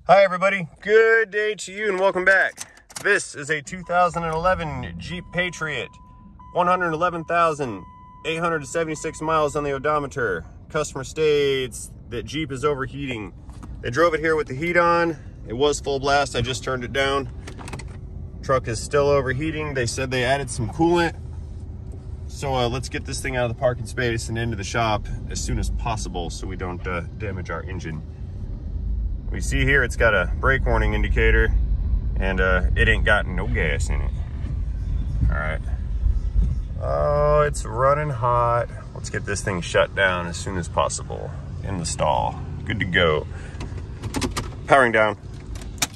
Hi everybody, good day to you and welcome back. This is a 2011 Jeep Patriot, 111,876 miles on the odometer. Customer states that Jeep is overheating. They drove it here with the heat on. It was full blast, I just turned it down. Truck is still overheating. They said they added some coolant. So let's get this thing out of the parking space and into the shop as soon as possible so we don't damage our engine. We see here it's got a brake warning indicator and it ain't got no gas in it. All right. Oh, it's running hot. Let's get this thing shut down as soon as possible. In the stall. Good to go. Powering down.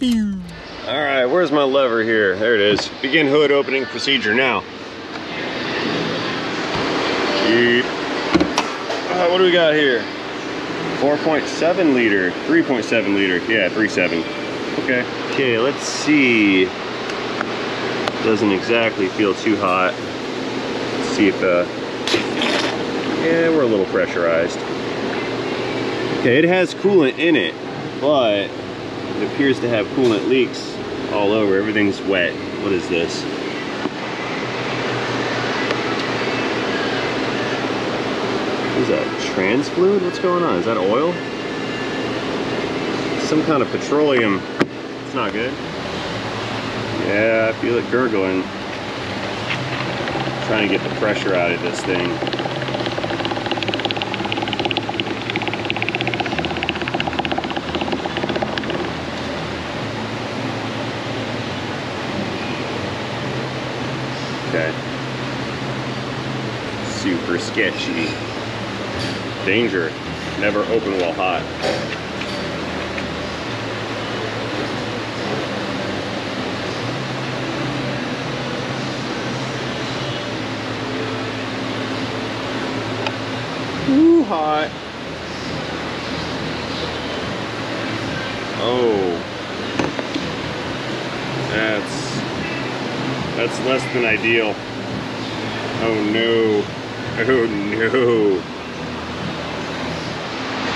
All right, where's my lever here? There it is. Begin hood opening procedure now. What do we got here? 4.7 liter, 3.7 liter, yeah, 3.7. Okay, let's see. Doesn't exactly feel too hot. Let's see if, yeah, we're a little pressurized. Okay, it has coolant in it, but it appears to have coolant leaks all over. Everything's wet. What is this? What is that, trans fluid? What's going on? Is that oil? Some kind of petroleum. It's not good. Yeah, I feel it gurgling. Trying to get the pressure out of this thing. Okay. Super sketchy. Danger, never open while hot. Ooh, hot. Oh. That's less than ideal. Oh no. Oh no.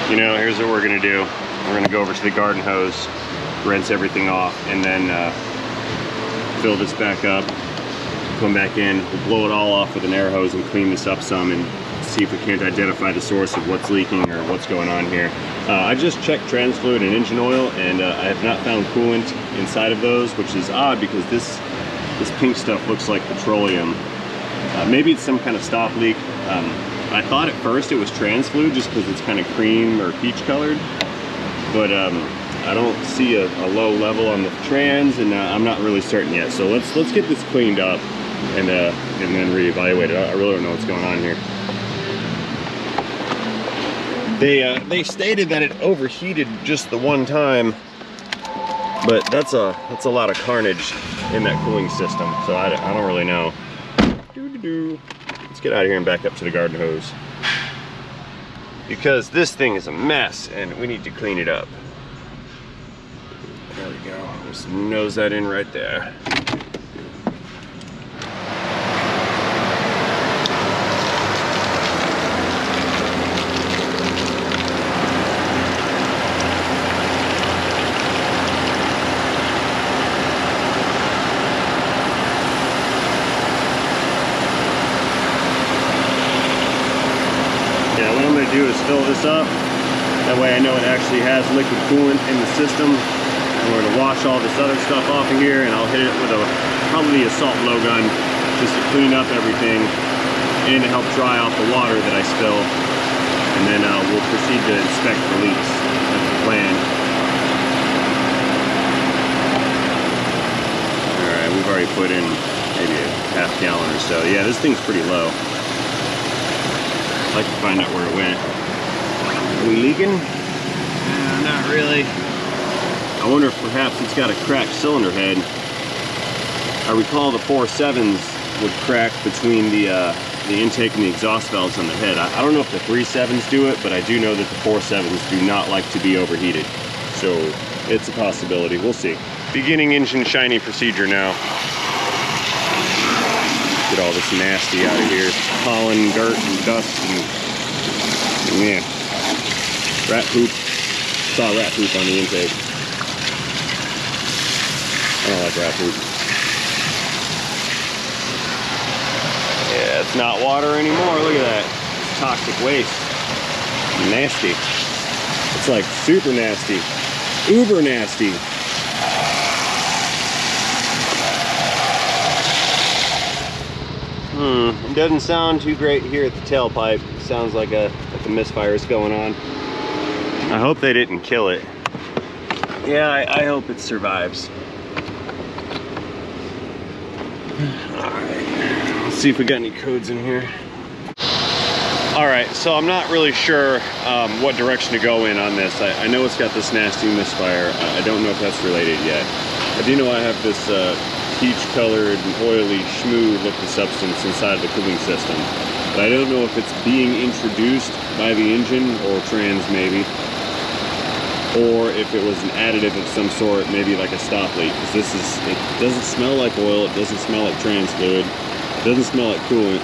You know, here's what we're gonna do. We're gonna go over to the garden hose, rinse everything off, and then fill this back up, come back in, we'll blow it all off with an air hose and clean this up some and see if we can't identify the source of what's leaking or what's going on here. I just checked trans fluid and engine oil, and I have not found coolant inside of those, which is odd because this pink stuff looks like petroleum. Maybe it's some kind of stop leak. I thought at first it was trans fluid just because it's kind of cream or peach colored, but I don't see a low level on the trans, and I'm not really certain yet. So let's get this cleaned up and then reevaluate it. I really don't know what's going on here. They stated that it overheated just the one time, but that's a lot of carnage in that cooling system. So I don't really know. Let's get out of here and back up to the garden hose, because this thing is a mess and we need to clean it up. There we go. Just nose that in right there. Do is fill this up. That way I know it actually has liquid coolant in the system. And we're gonna wash all this other stuff off of here, and I'll hit it with probably a salt blow gun just to clean up everything and to help dry off the water that I spill. And then we'll proceed to inspect the leaks. That's the plan. All right, we've already put in maybe a half gallon or so. Yeah, this thing's pretty low. I'd like to find out where it went. Are we leaking? Not really. I wonder if perhaps it's got a cracked cylinder head. I recall the 4.7s would crack between the intake and the exhaust valves on the head. I don't know if the 3.7s do it, but I do know that the 4.7s do not like to be overheated. So it's a possibility. We'll see. Beginning engine shiny procedure now. Get all this nasty out of here. Pollen, dirt, and dust, and yeah. Rat poop. Saw rat poop on the intake. I don't like rat poop. Yeah, it's not water anymore. Look at that. It's toxic waste. Nasty. It's like super nasty. Uber nasty. It doesn't sound too great here at the tailpipe. It sounds like a misfire is going on. I hope they didn't kill it. Yeah, I hope it survives. Alright, let's see if we got any codes in here. Alright, so I'm not really sure what direction to go in on this. I know it's got this nasty misfire. I don't know if that's related yet. I do know I have this peach-colored, oily, schmoo-looking substance inside the cooling system. But I don't know if it's being introduced by the engine, or trans maybe, or if it was an additive of some sort, maybe like a stop leak. Because it doesn't smell like oil, it doesn't smell like trans fluid, it doesn't smell like coolant.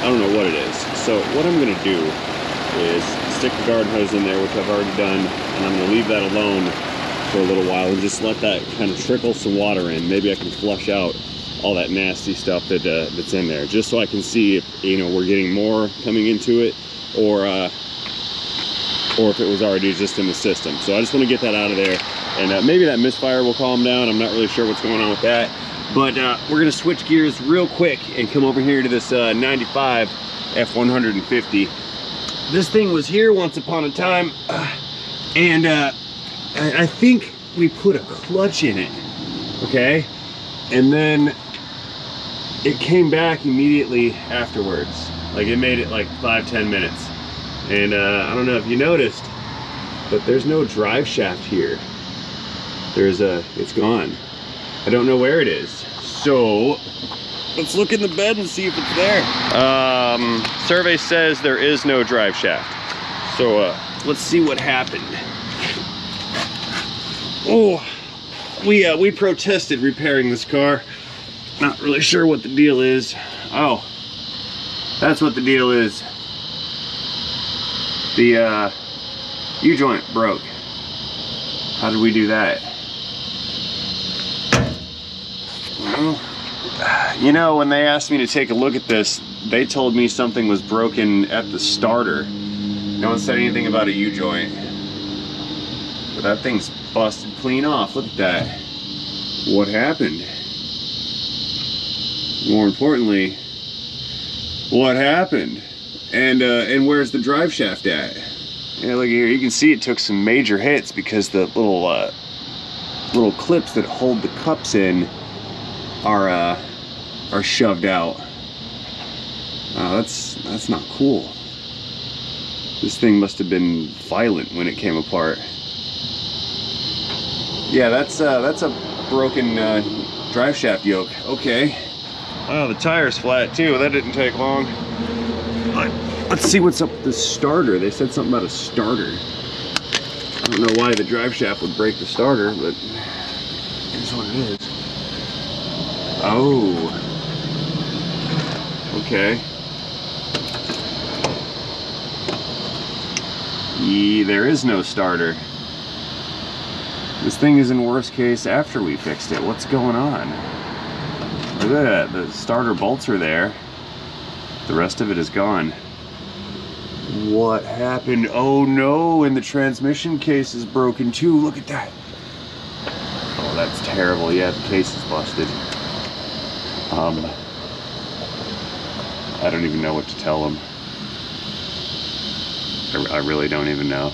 I don't know what it is. So what I'm gonna do is stick the garden hose in there, which I've already done, and I'm gonna leave that alone for a little while and just let that kind of trickle some water in. Maybe I can flush out all that nasty stuff that's in there, just so I can see if, you know, we're getting more coming into it, or if it was already just in the system. So I just want to get that out of there, and maybe that misfire will calm down. I'm not really sure what's going on with that, but we're gonna switch gears real quick and come over here to this 95 F150. This thing was here once upon a time, and I think we put a clutch in it, okay? And then it came back immediately afterwards. Like, it made it like 5-10 minutes. And I don't know if you noticed, but there's no drive shaft here. It's gone. I don't know where it is. So let's look in the bed and see if it's there. Survey says there is no drive shaft. So let's see what happened. Oh, we protested repairing this car. Not really sure what the deal is. Oh, that's what the deal is. The U-joint broke. How did we do that? Well, you know, when they asked me to take a look at this, they told me something was broken at the starter. No one said anything about a U-joint. But that thing's busted clean off. Look at that. What happened? More importantly, what happened? And where's the drive shaft at? Yeah, look here. You can see it took some major hits because the little clips that hold the cups in are shoved out. That's not cool. This thing must have been violent when it came apart. Yeah, that's a broken drive shaft yoke. Okay. Wow, the tire's flat too. That didn't take long. Let's see what's up with the starter. They said something about a starter. I don't know why the drive shaft would break the starter, but here's what it is. Oh. Okay. There is no starter. This thing is in worst case after we fixed it. What's going on? Look at that. The starter bolts are there. The rest of it is gone. What happened? Oh no, and the transmission case is broken too. Look at that. Oh, that's terrible. Yeah, the case is busted. I don't even know what to tell them. I really don't even know.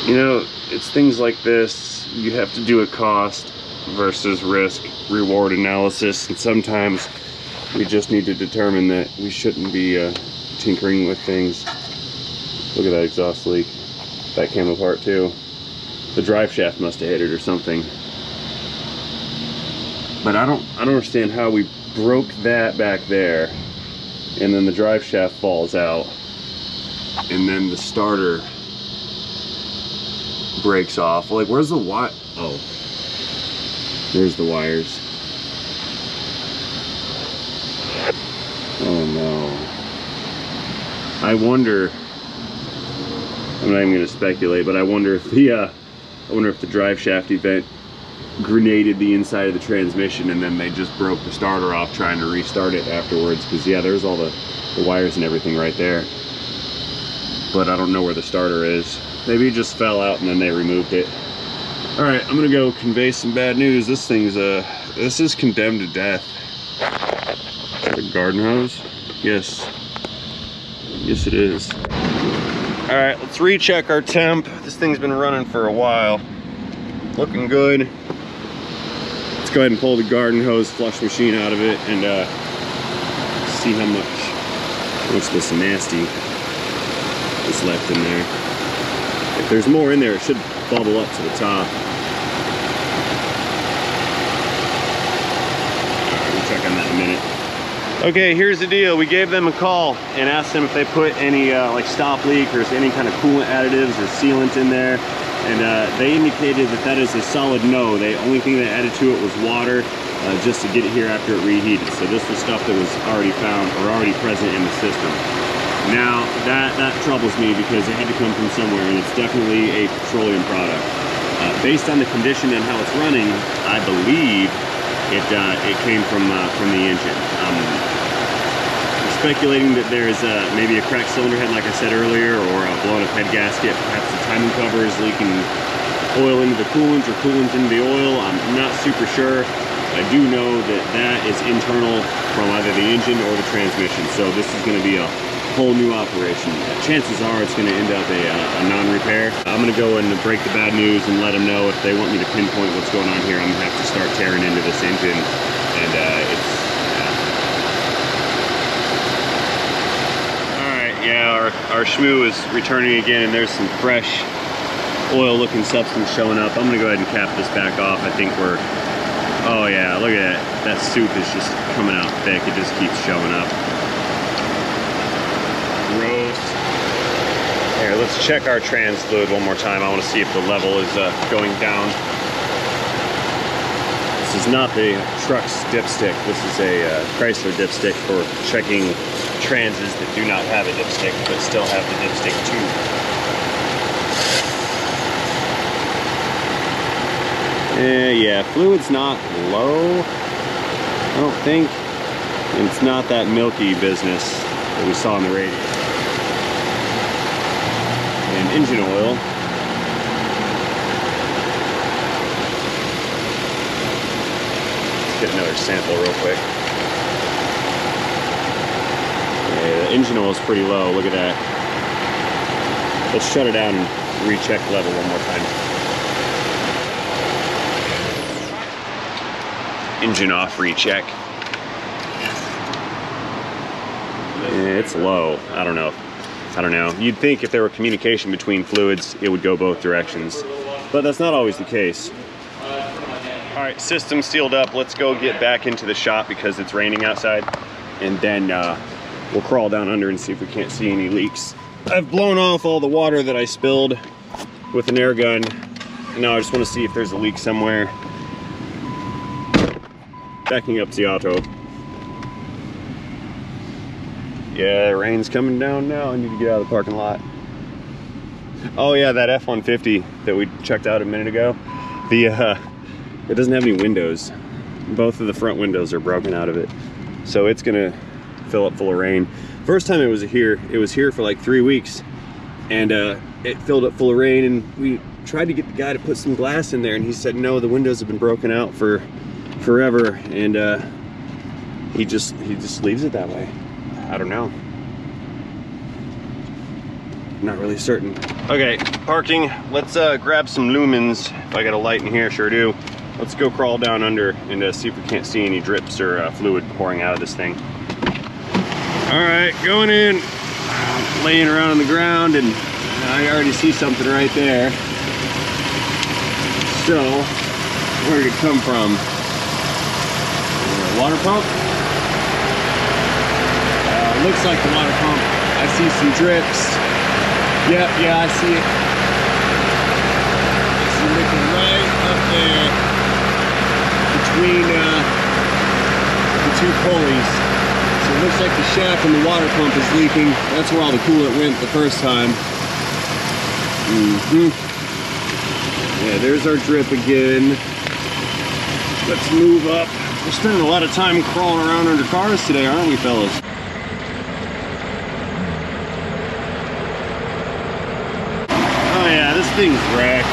You know, it's things like this. You have to do a cost versus risk reward analysis, and sometimes we just need to determine that we shouldn't be tinkering with things. Look at that exhaust leak. That came apart too. The drive shaft must have hit it or something. But I don't understand how we broke that back there, and then the drive shaft falls out, and then the starter breaks off. Like, where's the wire? Oh, there's the wires. Oh no. I wonder, I'm not even going to speculate, but I wonder if the drive shaft event grenaded the inside of the transmission, and then they just broke the starter off trying to restart it afterwards, because yeah, there's all the wires and everything right there, but I don't know where the starter is. Maybe it just fell out and then they removed it. All right, I'm gonna go convey some bad news. This thing's this is condemned to death. The garden hose? Yes it is. All right, let's recheck our temp. This thing's been running for a while, looking good. Let's go ahead and pull the garden hose flush machine out of it and see how much this nasty is left in there. If there's more in there, it should bubble up to the top. We'll check on that in a minute. Okay, here's the deal. We gave them a call and asked them if they put any like stop leak or any kind of coolant additives or sealant in there. And they indicated that that is a solid no. The only thing they added to it was water, just to get it here after it reheated. So this was stuff that was already found or already present in the system. Now that troubles me because it had to come from somewhere, and it's definitely a petroleum product. Based on the condition and how it's running, I believe it came from the engine. Speculating that there's maybe a cracked cylinder head, like I said earlier, or a blown up head gasket. Perhaps the timing cover is leaking oil into the coolant or coolant into the oil. I'm not super sure. I do know that that is internal from either the engine or the transmission. So this is going to be a whole new operation. Chances are it's going to end up a non-repair. I'm going to go and break the bad news and let them know if they want me to pinpoint what's going on here. I'm going to have to start tearing into this engine, and yeah, our shmoo is returning again, and there's some fresh oil looking substance showing up. I'm gonna go ahead and cap this back off. I think we're, oh yeah, look at that. That soup is just coming out thick. It just keeps showing up. Gross. Here, let's check our trans fluid one more time. I wanna see if the level is going down. This is not the truck's dipstick. This is a Chrysler dipstick for checking transes that do not have a dipstick but still have the dipstick tube. Yeah, fluid's not low, I don't think. And it's not that milky business that we saw in the Radiator. And engine oil. Let's get another sample real quick. Yeah, the engine oil is pretty low. Look at that. Let's shut it down and recheck level one more time. Engine off, recheck. Yeah, it's low. I don't know. You'd think if there were communication between fluids, it would go both directions, but that's not always the case. All right, system sealed up. Let's go get back into the shop because it's raining outside, and then we'll crawl down under and see if we can't see any leaks. I've blown off all the water that I spilled with an air gun. Now I just want to see if there's a leak somewhere. Backing up to the auto. Yeah, rain's coming down now. I need to get out of the parking lot. Oh yeah, that F-150 that we checked out a minute ago. It doesn't have any windows. Both of the front windows are broken out of it. So it's gonna fill up full of rain. First time it was here for like 3 weeks, and it filled up full of rain, and we tried to get the guy to put some glass in there, and he said no, the windows have been broken out for forever, and he just leaves it that way. I don't know. Not really certain. Okay, parking. Let's grab some lumens. If I got a light in here, sure do. Let's go crawl down under and see if we can't see any drips or fluid pouring out of this thing. All right, going in, laying around on the ground, and I already see something right there. So, where did it come from? Water pump? Looks like the water pump. I see some drips. Yep, yeah, I see it. It's looking right up there between the two pulleys. So it looks like the shaft and the water pump is leaking. That's where all the coolant went the first time. Yeah, there's our drip again. Let's move up. We're spending a lot of time crawling around under cars today, aren't we, fellas? Oh yeah, this thing's wrecked.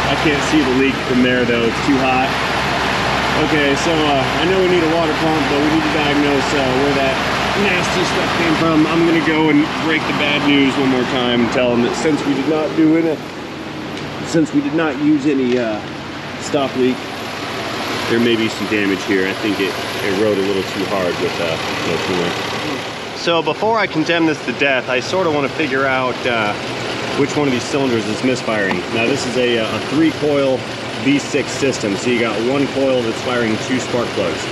I can't see the leak from there though, it's too hot. Okay, so I know we need a water pump, but we need to diagnose where that nasty stuff came from. I'm gonna go and break the bad news one more time and tell them that since we did not use any stop leak, there may be some damage here. I think it rode a little too hard with no coolant. So before I condemn this to death, I sort of want to figure out which one of these cylinders is misfiring. Now this is a 3-coil V6 system, so you got one coil that's firing 2 spark plugs.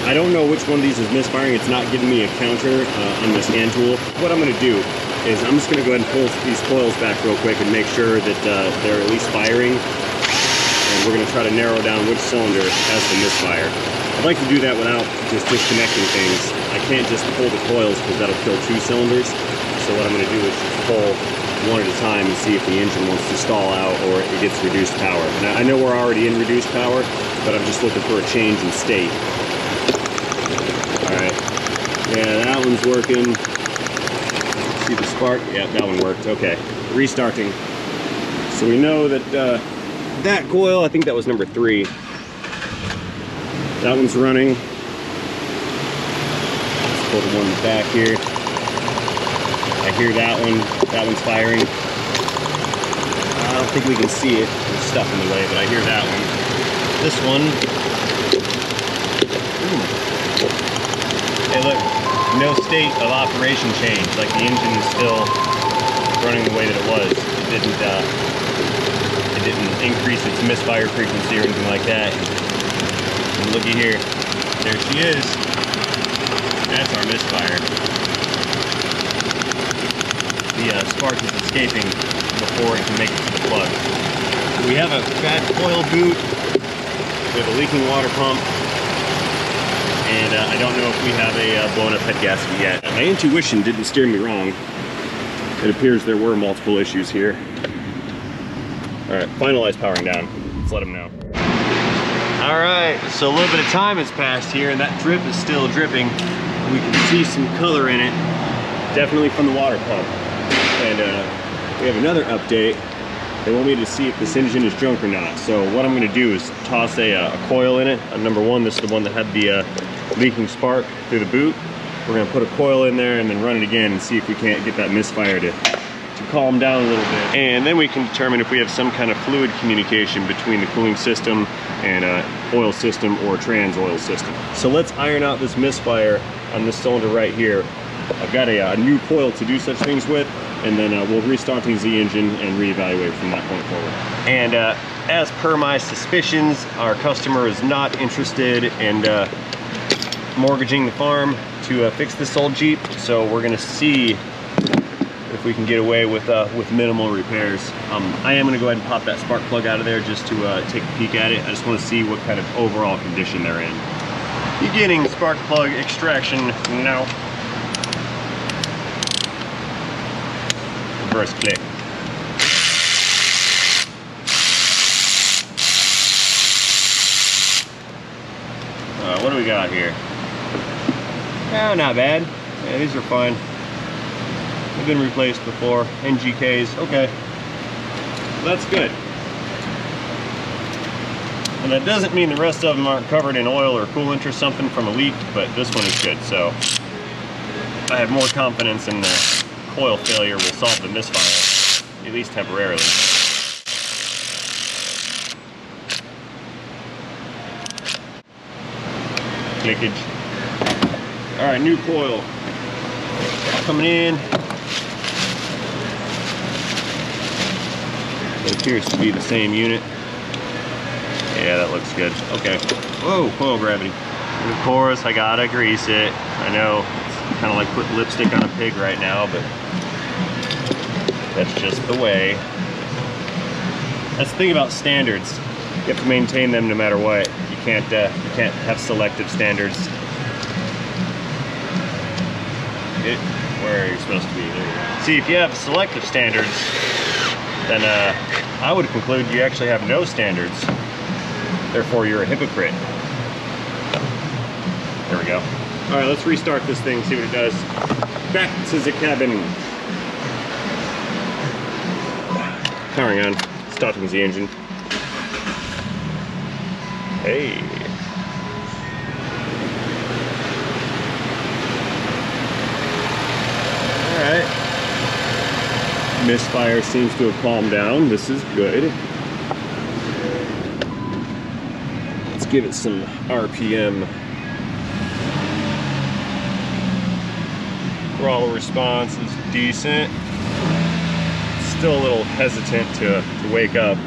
I don't know which one of these is misfiring. It's not giving me a counter on this hand tool. What I'm going to do is I'm just going to go ahead and pull these coils back real quick and make sure that they're at least firing. And we're going to try to narrow down which cylinder has the misfire. I'd like to do that without just disconnecting things. I can't just pull the coils because that'll kill 2 cylinders. So what I'm going to do is just pull one at a time and see if the engine wants to stall out or it gets reduced power. Now, I know we're already in reduced power, but I'm just looking for a change in state. Alright, yeah, that one's working. See the spark? Yeah, that one worked. Okay, restarting. So we know that that coil, I think that was number 3. That one's running. Let's pull the one back here. I hear that one's firing. I don't think we can see it, there's stuff in the way, but I hear that one. This one, hey look, no state of operation change, like the engine is still running the way that it was. It didn't increase its misfire frequency or anything like that. And looky here, there she is. That's our misfire. The spark is escaping before it can make it to the plug. We have a bad coil boot, we have a leaking water pump, and I don't know if we have a blown up head gasket yet. My intuition didn't steer me wrong. It appears there were multiple issues here. Alright, finalize powering down. Let's let them know. Alright, so a little bit of time has passed here and that drip is still dripping. We can see some color in it, definitely from the water pump. And we have another update. They want me to see if this engine is junk or not. So what I'm going to do is toss a coil in it. Number 1, this is the one that had the leaking spark through the boot. We're going to put a coil in there and then run it again and see if we can't get that misfire to calm down a little bit. And then we can determine if we have some kind of fluid communication between the cooling system and oil system or trans oil system. So let's iron out this misfire on this cylinder right here. I've got a new coil to do such things with, and then we'll restart the engine and reevaluate from that point forward. And as per my suspicions, our customer is not interested in mortgaging the farm to fix this old Jeep, so we're gonna see if we can get away with minimal repairs. I am gonna go ahead and pop that spark plug out of there just to take a peek at it. I just wanna see what kind of overall condition they're in. Beginning spark plug extraction now. Reverse click. What do we got here? Oh, not bad. Yeah, these are fine. They've been replaced before. NGKs, okay. That's good. And that doesn't mean the rest of them aren't covered in oil or coolant or something from a leak, but this one is good, so I have more confidence in the coil failure will solve the misfire, at least temporarily. Clickage. Alright, new coil coming in. It appears to be the same unit. Yeah, that looks good. Okay. Whoa, coil gravity. And of course, I gotta grease it. I know, it's kind of like putting lipstick on a pig right now, but that's just the way. That's the thing about standards. You have to maintain them no matter what. You can't have selective standards. Where are you supposed to be? There. See, if you have selective standards, then I would conclude you actually have no standards. therefore you're a hypocrite. There we go. All right, let's restart this thing, see what it does. Back to the cabin. Powering on, starting the engine. Hey. All right. Misfire seems to have calmed down. This is good. Let's give it some RPM. Throttle response is decent. Still a little hesitant to wake up.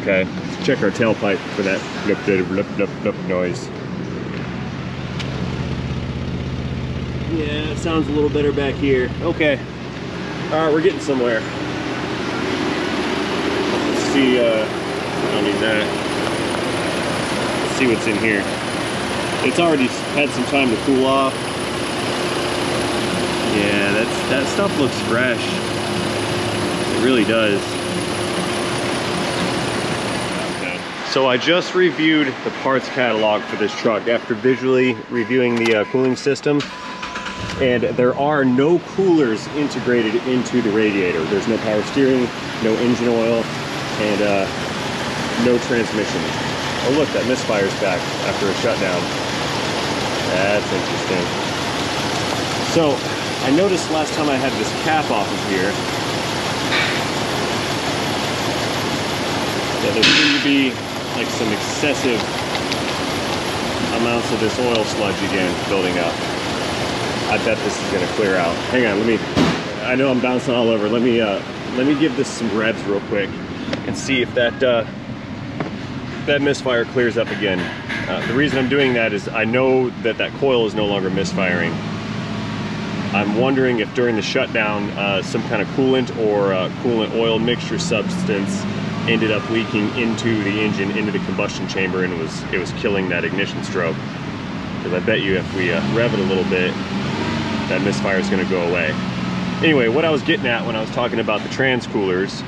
Okay, let's check our tailpipe for that blip blip blip blip noise. Yeah, it sounds a little better back here. Okay. Alright, we're getting somewhere. Let's see, I don't need that. Let's see what's in here. It's already had some time to cool off. Yeah, that stuff looks fresh. It really does. So I just reviewed the parts catalog for this truck after visually reviewing the cooling system. And there are no coolers integrated into the radiator. There's no power steering, no engine oil, and no transmission. Oh look, that misfire's back after a shutdown. That's interesting. So, I noticed last time I had this cap off of here that there seemed to be like some excessive amounts of this oil sludge again building up. I bet this is gonna clear out. Hang on, I know I'm bouncing all over. Let me give this some revs real quick and see if that misfire clears up again. The reason I'm doing that is I know that coil is no longer misfiring. I'm wondering if during the shutdown some kind of coolant or coolant oil mixture substance ended up leaking into the engine, into the combustion chamber, and it was killing that ignition stroke. Because I bet you if we rev it a little bit, that misfire is going to go away. Anyway, what I was getting at when I was talking about the trans coolers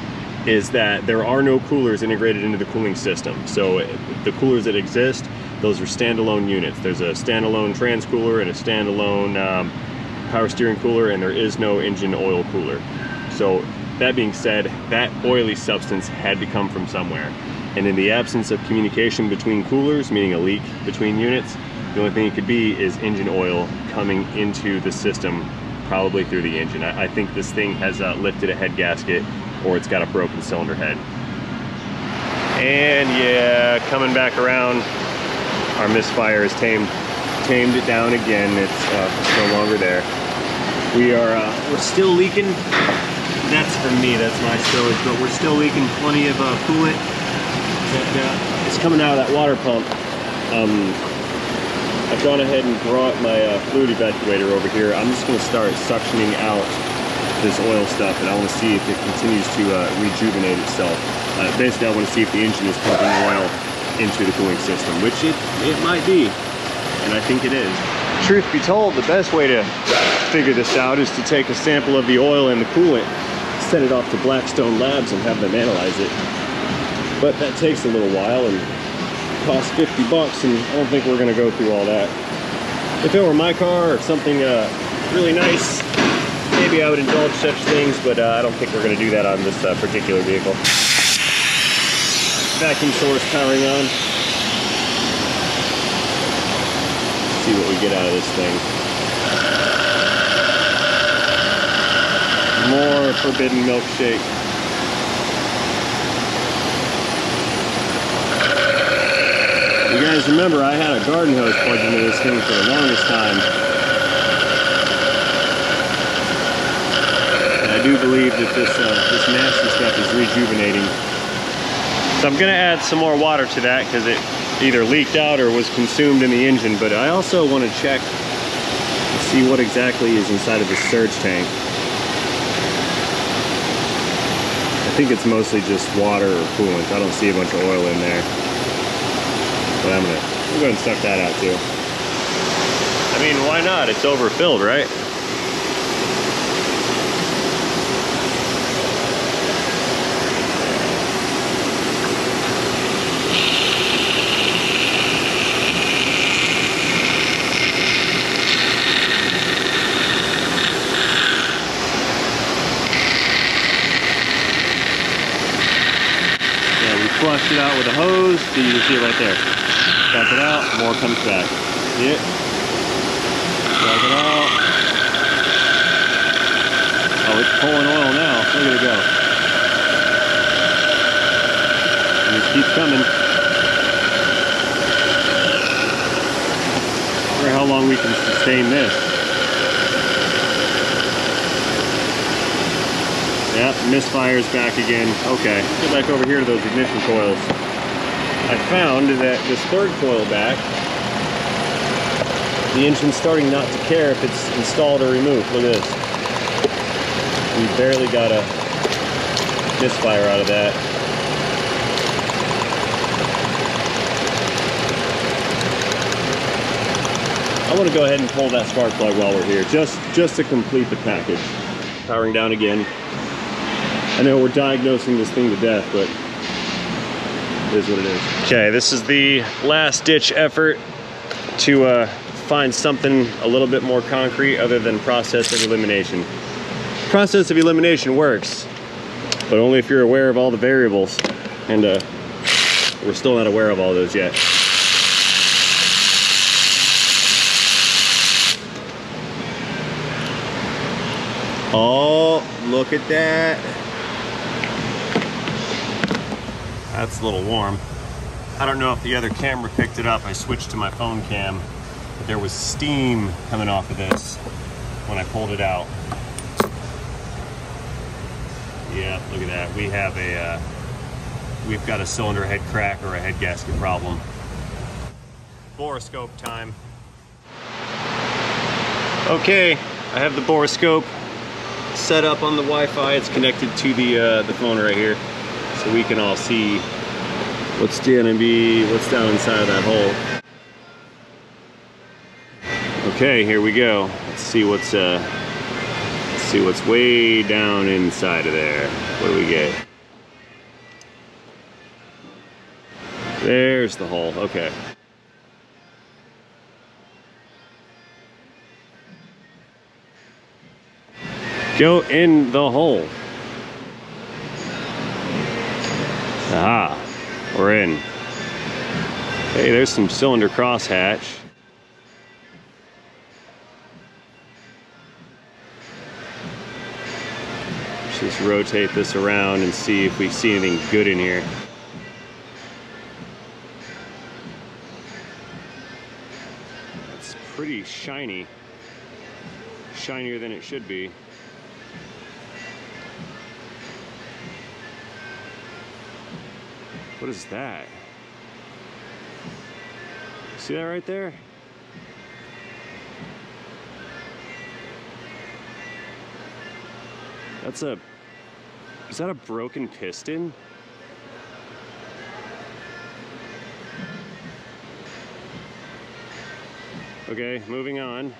is that there are no coolers integrated into the cooling system. So the coolers that exist, those are standalone units. There's a standalone trans cooler and a standalone power steering cooler, and there is no engine oil cooler. So that being said, that oily substance had to come from somewhere. And in the absence of communication between coolers, meaning a leak between units, the only thing it could be is engine oil coming into the system, probably through the engine. I think this thing has lifted a head gasket, or it's got a broken cylinder head. And yeah, coming back around, our misfire has tamed it down again. It's no longer there. We're still leaking. That's for me, that's my stowage, but we're still leaking plenty of coolant. It's coming out of that water pump. I've gone ahead and brought my fluid evacuator over here. I'm just going to start suctioning out this oil stuff, and I want to see if it continues to rejuvenate itself. Basically, I want to see if the engine is pumping oil into the cooling system, which it might be, and I think it is. Truth be told, the best way to figure this out is to take a sample of the oil and the coolant, send it off to Blackstone Labs and have them analyze it. But that takes a little while and costs $50 bucks, and I don't think we're gonna go through all that. If it were my car or something really nice, maybe I would indulge such things, but I don't think we're gonna do that on this particular vehicle. Vacuum source powering on. Let's see what we get out of this thing. More forbidden milkshake. You guys remember I had a garden hose plugged into this thing for the longest time. And I do believe that this nasty stuff is rejuvenating. So I'm gonna add some more water to that because it either leaked out or was consumed in the engine, but I also want to check and see what exactly is inside of the surge tank. I think it's mostly just water or coolant. I don't see a bunch of oil in there. But I'm gonna go ahead and suck that out too. I mean, why not? It's overfilled, right? flushed it out with a hose, so you can see it right there. Suck it out, more comes back. See it? Suck it out. Oh, it's pulling oil now. Look at it go. It just keeps coming. I wonder how long we can sustain this. Yep, misfire's back again. Okay, get back over here to those ignition coils. I found that this third coil back, the engine's starting not to care if it's installed or removed. Look at this. We barely got a misfire out of that. I want to go ahead and pull that spark plug while we're here, just to complete the package. Powering down again. I know we're diagnosing this thing to death, but it is what it is. Okay, this is the last ditch effort to find something a little bit more concrete other than process of elimination. Process of elimination works, but only if you're aware of all the variables, and we're still not aware of all those yet. Oh, look at that. That's a little warm. I don't know if the other camera picked it up. I switched to my phone cam, but there was steam coming off of this when I pulled it out. Yeah, look at that. We have we've got a cylinder head crack or a head gasket problem. Borescope time. Okay, I have the borescope set up on the Wi-Fi. It's connected to the phone right here, so we can all see what's down inside of that hole. Okay, here we go. Let's see what's way down inside of there. What do we get? There's the hole. Okay. Go in the hole. Aha, we're in. Hey, there's some cylinder crosshatch. Let's just rotate this around and see if we see anything good in here. It's pretty shiny. Shinier than it should be. What is that? See that right there? Is that a broken piston? Okay, moving on.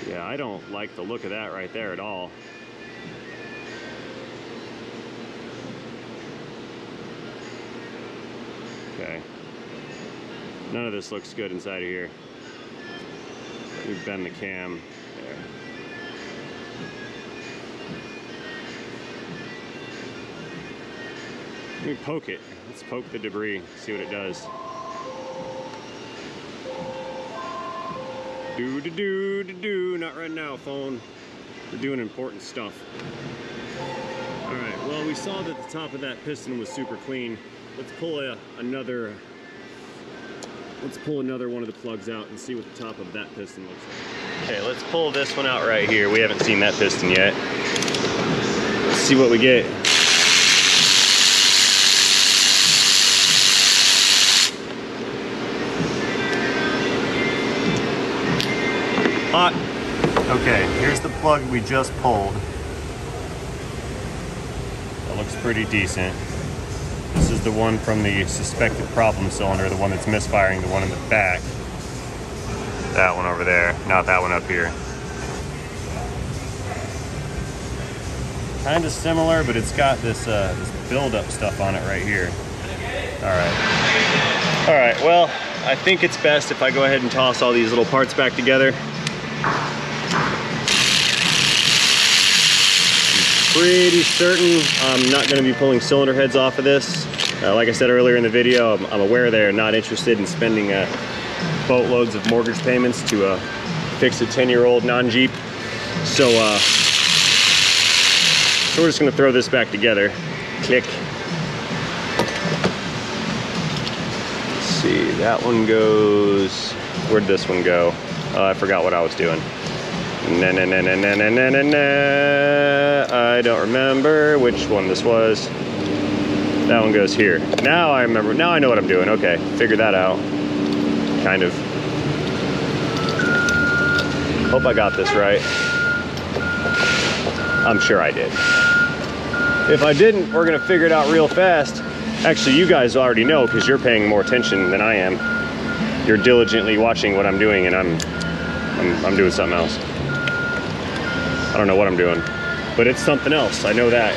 Yeah, I don't like the look of that right there at all. Okay. None of this looks good inside of here. Let me bend the cam. There. Let me poke it. Let's poke the debris, see what it does. Do, not right now, phone. We're doing important stuff. All right, well, we saw that the top of that piston was super clean. Let's pull another one of the plugs out and see what the top of that piston looks like. Okay, let's pull this one out right here. We haven't seen that piston yet. Let's see what we get. Hot. Okay, here's the plug we just pulled. That looks pretty decent. This is the one from the suspected problem cylinder, the one that's misfiring, the one in the back. That one over there, not that one up here. Kind of similar, but it's got this build-up stuff on it right here. All right, well, I think it's best if I go ahead and toss all these little parts back together. I'm pretty certain I'm not going to be pulling cylinder heads off of this. Like I said earlier in the video, I'm aware they're not interested in spending boatloads of mortgage payments to fix a 10-year-old non-Jeep. So we're just going to throw this back together. Click. Let's see, that one goes... Where'd this one go? I forgot what I was doing. I don't remember which one this was. That one goes here. Now I remember. Now I know what I'm doing. Okay, figured that out. Kind of. Hope I got this right. I'm sure I did. If I didn't, we're gonna figure it out real fast. Actually, you guys already know because you're paying more attention than I am. You're diligently watching what I'm doing, and I'm doing something else. I don't know what I'm doing, but it's something else. I know that.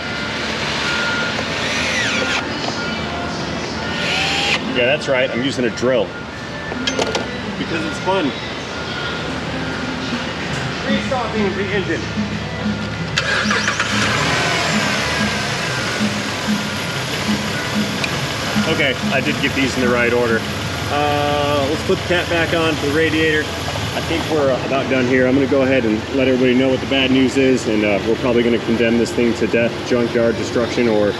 Yeah, that's right. I'm using a drill because it's fun. Restarting the engine. Okay, I did get these in the right order. Let's put the cap back on for the radiator. I think we're about done here. I'm going to go ahead and let everybody know what the bad news is, and we're probably going to condemn this thing to death, junkyard destruction, or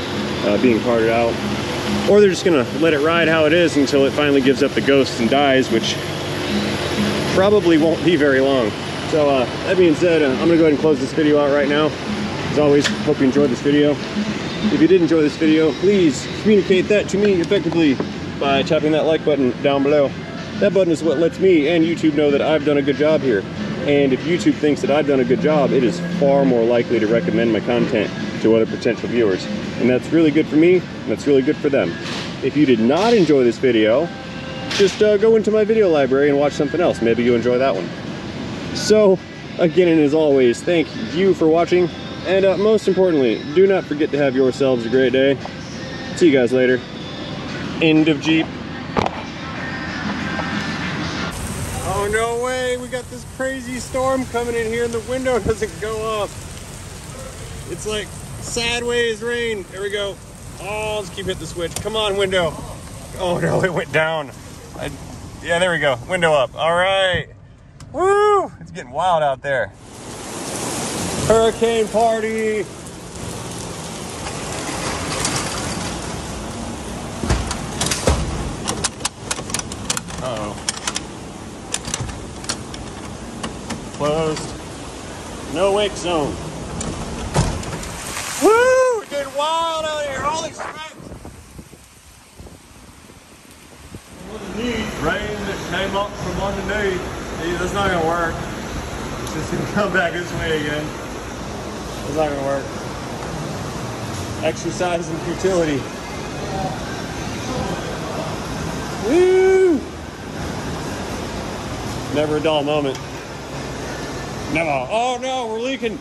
being parted out. Or they're just going to let it ride how it is until it finally gives up the ghost and dies, which probably won't be very long. So that being said, I'm going to go ahead and close this video out right now. As always, hope you enjoyed this video. If you did enjoy this video, please communicate that to me effectively by tapping that like button down below. That button is what lets me and YouTube know that I've done a good job here. And if YouTube thinks that I've done a good job, it is far more likely to recommend my content to other potential viewers. And that's really good for me, and that's really good for them. If you did not enjoy this video, just go into my video library and watch something else. Maybe you'll enjoy that one. So, again, and as always, thank you for watching. And most importantly, do not forget to have yourselves a great day. See you guys later. End of Jeep. Oh, no way. We got this crazy storm coming in here and the window doesn't go up. It's like sideways rain. There we go. Oh, let's keep hitting the switch. Come on, window. Oh, no, it went down. Yeah, there we go. Window up. All right. Woo! It's getting wild out there. Hurricane party. Uh-oh. Closed. No wake zone. Woo! It's getting wild out here. Holy smokes. Rain that came up from underneath. See, that's not gonna work. It's just gonna come back this way again. It's not gonna work. Exercise in futility. Woo! Never a dull moment. Never. Oh no, we're leaking.